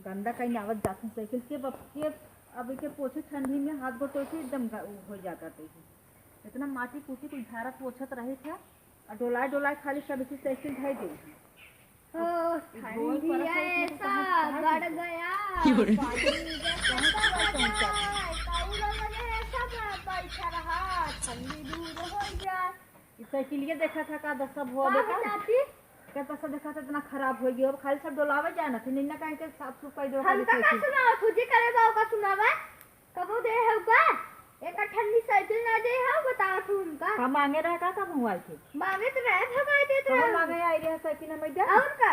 गंदा कहीं आवत जाती साइकिल के के अब के पोछे ठंडी में हाथ गोड़ तो एकदम हो जाता थे इतना माटी कूटी कुछ झाड़ा पोछत रहे थे और डोलाए डोलाए खाली सब इसी साइकिल ढाई गई ठंडी ऐसा बढ़ गया ठंडी दूर हो जाए साइकिलिए देखा था का सब हो क्या पैसा देखा था इतना खराब हो गया अब खाली सब डोलावे जाए ना फिर निन्ना कहीं के साफ सुथराई दो हम का सुना खुजी करे बाऊ का सुनावा कबो दे है का एक ठंडी साइकिल ना दे है बता तू उनका हम मांगे रहा का कब हुआ थे मांगे तो रहे भगाई दे तो मांगे आई रहा साइकिल में जा और का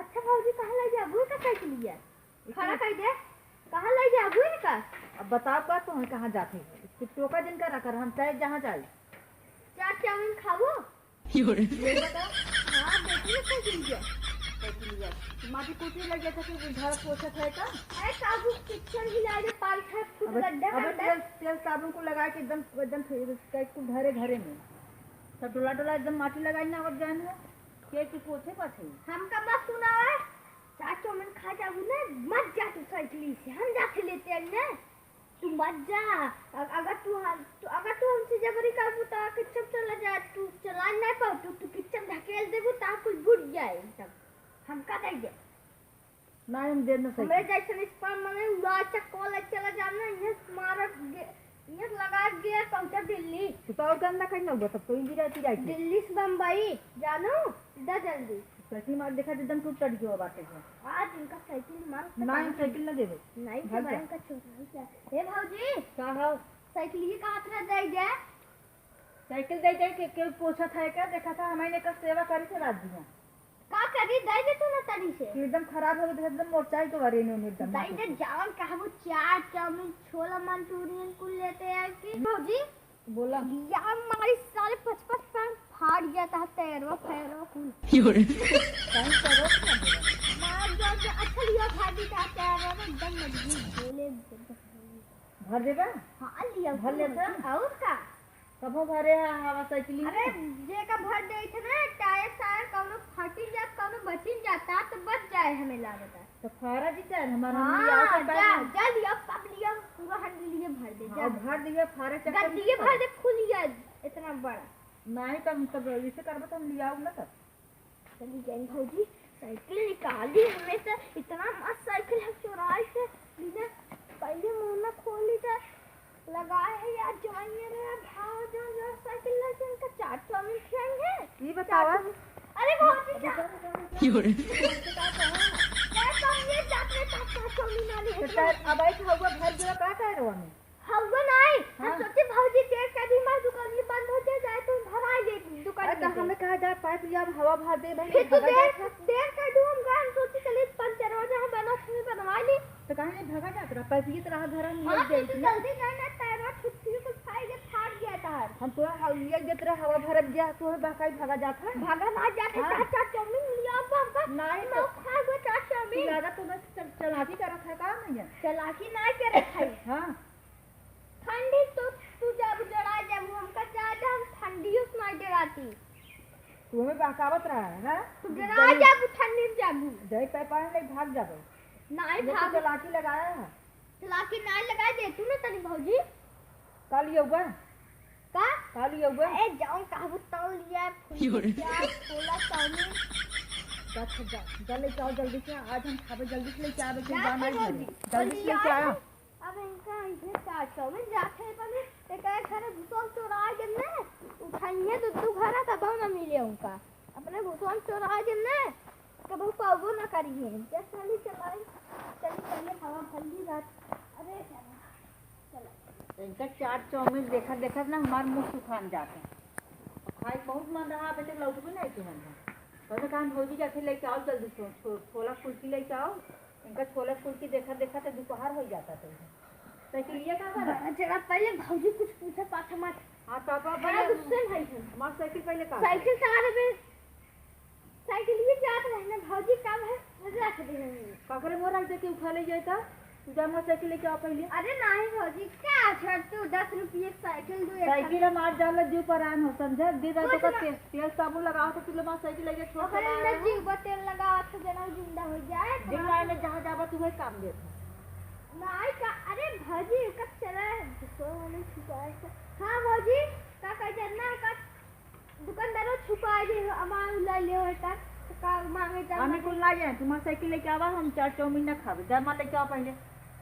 अच्छा भौजी कहां ले जाबू का साइकिल लिया खड़ा कर दे कहां ले जाबू का अब बताओ का तुम कहां जाते हो टोका दिन का रखकर हम चाहे जहां जाए चाट चाउमीन खाबो ले बता हां देखिए साइकिल लिया माटी कूटी लग गया था कि घर पोछा था का अरे साबु किचन हिला दे पाल था खुद गड्ढा अब तेल साबुन को लगा के एकदम को घरे घरे में सब डोला डोला एकदम माटी लगाई ना अब जान है के पोछे पाछे हम का मत सुनावा चाट चाउमीन खा जाबू ना मत जा तू साइकिल से हम जाके लेते हैं ना तू मत जा अगर तू हमसे जबरी करबू तो किचन चला जा तू चला नहीं पाऊ तू किचन ढकेल देबू ता कुछ बुझ जाए सब हम का दे दे ना हम दे ना मैं जैसे इस पर मने उड़ा चक्कोल चला जाना ये मार ये लगा गया पहुंचा दिल्ली तो और गंदा कहीं ना तब तो इंदिरा ती जाई दिल्ली से बम्बई जानो सीधा जल्दी साइकिल मार देखा एकदम टूट टट गयो बाटे आज इनका साइकिल मार ना साइकिल ना देबे नहीं भाई का छोटा क्या हे भौजी का हो साइकिल ये कहां से दे दे साइकिल दे दे के पोछा था का देखा था हमारे का सेवा करी से रात दिया का करी दे दे तू ना तड़ी से एकदम खराब हो गया एकदम मोटाई तो वरे ने एकदम दे दे जावन कहबो चाट चाउमीन छोला मंचूरियन कुल लेते हैं कि भौजी बोला या हमारी साले 55 पैंट फाड़ गया था पैरों कुल कहीं करो मार जो अच्छा लिया फाड़ी का पैरों में एकदम मजबूत बोले भर देगा हां लिया भर लेता और का कबो भरे हवा साइकिल अरे जे का भर दे थे ना टायर सायर कोनो फटी जात कोनो बचिन जाता तो बच जाए हमें लागता तो फारा जी चाहे हमारा जा लिया सब लिया पूरा हंड लिए भर दे जा भर दिया फारा चक्कर गड्डी भर दे खुल गया इतना बड़ा नहीं तो मतलब इसे करबो तो हम लिया ना तब चली जाएंगे भौजी साइकिल निकाली हमें तो इतना मस्त साइकिल है चौराहे से लीजिए पहले मुंह में खोली था लगाए है यार जवानिया रे भाव जो साइकिल लेके इनका चाट चाउमीन खाएंगे ये बताओ अरे भौजी क्या समझे जाते चाट चाउमीन वाली है अब आई हुआ घर जो का कह रहा हूं हवा नहीं हम सोचे भौजी देर का भी मार दुकान ये बंद हो जाए तो भरा दे दुकान तो हमें कहा जा पाइप या हवा भर दे भाई फिर तो देर का दूम का हम सोचे चले पंचर हो जाए बना फिर बनवा ली तो कहां नहीं भगा जात रहा पाइप की तरह धरा नहीं दे जल्दी जाना टायर छुट्टी को खाई के फाड़ गया तार हम तो ये जत रहा हवा भर गया तो बाकाई भगा जात है भागा ना जाते चाट चाउमीन लिया बाबा नहीं तो खा गो चाट चाउमीन ज्यादा तो बस चलाकी कर रखा का नहीं है चलाकी ना करे खाई हां ठंडी तो तू जब डरा जब हमका ज्यादा हम ठंडी उस ना डराती तू हमें बहकावत रहा है ना तू डरा जब ठंडी जब जय पे पाए नहीं भाग जाबे नहीं भाग चलाकी लगाया है चलाकी नहीं लगा दे तू ना तनी भौजी कल होगा का कल होगा ए जाऊं कहबो तौल लिया फूल छोला चाउमीन जल्दी जाओ जल्दी से आज हम खाबे जल्दी से लेके आवे के जाना है जल्दी से लेके आओ अब इनका इधर चाट चाउमीन जाते पहले एक घर घुसों चोरा के ना उठाइए तो घर तब ना मिले उनका अपने घुसों चोरा के ना कब पागो ना करिए जैसे चली चलिए हवा भली रात अरे चलो इनका चाट चाउमीन देखा ना हमार मुंह सुखान जाते हैं खाई बहुत मन रहा बेटे लौट भी नहीं तुम तो कहां भौजी जाके लेके आओ जल्दी से छोला कुल्फी लेके आओ इनका छोला कुल्फी देखा तो दोपहर हो जाता था साइकिल ये का कर जरा पहले भौजी कुछ पूछे पाछा मत हां पापा बड़ा गुस्से भाई मां साइकिल पहले का साइकिल सारे पे साइकिल ये जात रहना भौजी कब है रख दे पकड़े मोर रख दे के उठा ले जाता तू जा हमारा साइकिल लेके आओ पहले। अरे नहीं भौजी क्या छड़ तू 10 रुपये साइकिल दू साइकिल हमार जाला जीव पर आन हो समझा दिन रात का तेल साबुन लगाओ तो तुम हमारा साइकिल लेके छोड़ ओकरे अंदर जीव पर तेल लगावा तो जना जिंदा हो जाए दिन रात में जहाँ जाबा तू वही काम दे। नहीं का अरे भौजी कब चला तो वाले छुपाए हां भौजी का करना का दुकानदारों छुपा दे अमाउंट ले ले होता का मांगे जा हमें कुल ना जाए तुम्हारा साइकिल लेके आवा हम 4 चाउमीन ना खावे जा मार लेके आओ पहले।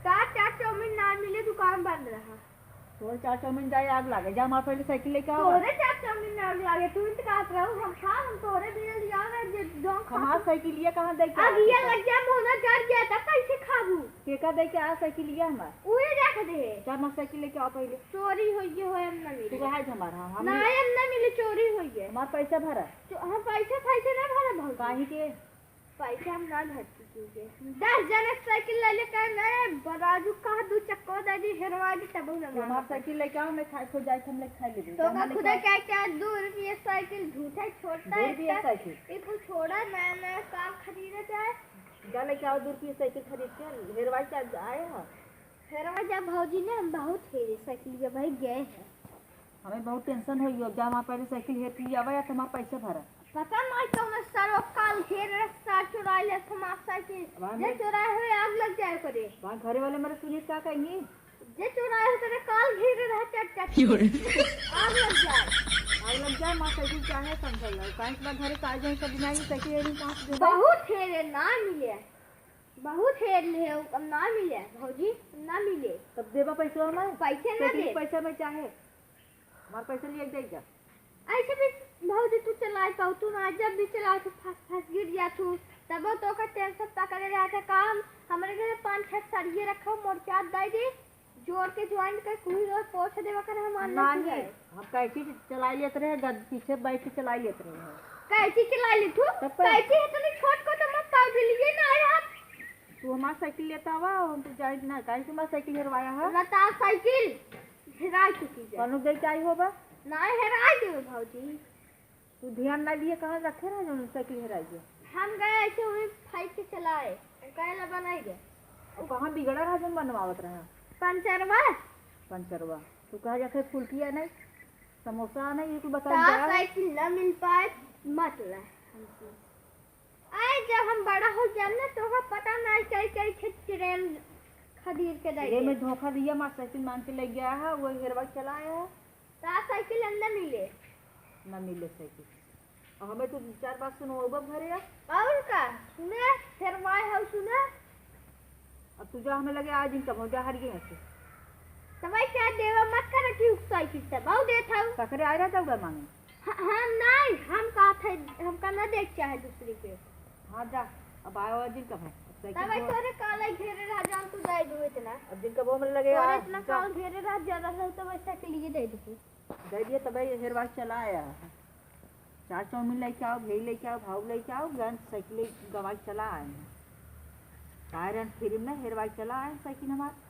का 4 चाउमीन ना मिले दुकान बंद रहा तो 4 चाउमीन जाए आग लागे जा हमारा पहले साइकिल लेके आओ। तोरे 4 चाउमीन ना लागे तू इतना काट रहा हम खा हम तोरे दिए लिया ना जे जों हमारा साइकिल ये कहां दे के अब ये लग जा मोना जड़ गया था कैसे खाबू केका दे के आ साइकिल ये हमारा उहे रख दे जा हमारा साइकिल लेके आओ पहले। चोरी होई है हम ना तू मिले कहा है हमारा हम नहीं हम ना मिले चोरी होई है हमारा पैसा भरा हम पैसे पैसे ना भरा भौजी काहे के पैसे हम ना भरती चीजे 10 जने साइकिल ले लेके मैं बराजू का दू चक्को दादी हेरवा दी तब ना हमारा साइकिल लेके आओ मैं खाए खो जाए हम ले खा ले तो का खुदा क्या क्या 2 रुपये साइकिल झूठा छोड़ता है ये साइकिल ये कुछ छोड़ा नया नया कार खरीदे जाए जा लेके आओ दूर की साइकिल खरीद के हेरवाई से आए हैं। हेरवा जब भौजी ने हम बहुत हेरे साइकिल जब भाई गए हैं हमें बहुत टेंशन होई अब जा हमारा पहले साइकिल हेर के आवा या तुम्हारा पैसा भरा पता नहीं कौन सारो काल घेर रास्ता चुरा ले हमारा साइकिल जे चुराए हुए आग लग जाए करे वहाँ घरे वाले मेरे सुनील क्या कहेंगे जे चुराए हुए तेरे काल घेर रहा चट आग लग जाए माँ साइकिल क्या है समझ लो काहे के घरे काज है सब बिना साइकिल हेरी कहाँ से बहुत हेरे ना मिले बहुत हेर ले ना मिले भौजी ना मिले तब देवा पैसा हमें पैसे ना दे पैसा में चाहे हमारा पैसा लिए जाएगा ऐसे भी भौजी तू चलाए पाऊ तू ना जब भी चलाओ तो फंस गिर जा तू तब तो का टेंशन पकड़े रहता काम हमारे घर 5-6 सरिये रखो मोर्चा दे दे जोड़ के ज्वाइन कर कोई और पोछ देवा कर हम नहीं हम कैसी चला लेते रहे पीछे बैठ के चला लेते रहे कैसी चला ले तू कैसी है तो छोट को तो मत काट लिए ना यार तू हमारा साइकिल लेता हुआ हम तो जाए ना काहे से हमारा साइकिल हेरवाया है लता साइकिल हेरा चुकी है कौन गई चाहिए होगा नहीं हेरा दे भौजी तू ध्यान ना दिए कहाँ रखे रहा जो साइकिल हेराई हम गए ऐसे हुए फाइट के चलाए कहला बनाई गए और कहाँ बिगड़ा रहा जो बनवावत रहा पंचरवा तू कहा जाके फुल्किया नहीं समोसा नहीं ये तू बता साइकिल ना मिल पाए मत ला आए जब हम बड़ा हो जाए ना तो का पता नहीं कई ट्रेन खरीद के दे में धोखा दिया मां साइकिल मांग के ले गया है वो हेरवा चलाया है ता साइकिल अंदर मिले ना मिले साइकिल और हमें तो 4 बात सुनो वो भरे और का सुने हेरवाए है सुने अब तुझे हमें लगे आज इनका मौजा हार गया है तब क्या देवा मत कर कि साइकिल से बहु दे था ककरे आ रहा था उगा मांगे हम नहीं हम कहा थे हम का ना देख चाहे दूसरी पे हाँ जा अब आया हुआ दिन कब है तब तोरे काले घेरे रह जान तू दे दो इतना अब दिन कब हमें लगे तोरे इतना काल घेरे रह ज्यादा है तो वैसा के लिए दे दिए तब हेरवा चलाया 4 चाउमीन लेके आओ भेल लेके आओ भाव लेके आओ गन साइकिल गवा चला आए टायर एंड फिल्म में हेरवा चला आए साइकिल हमारा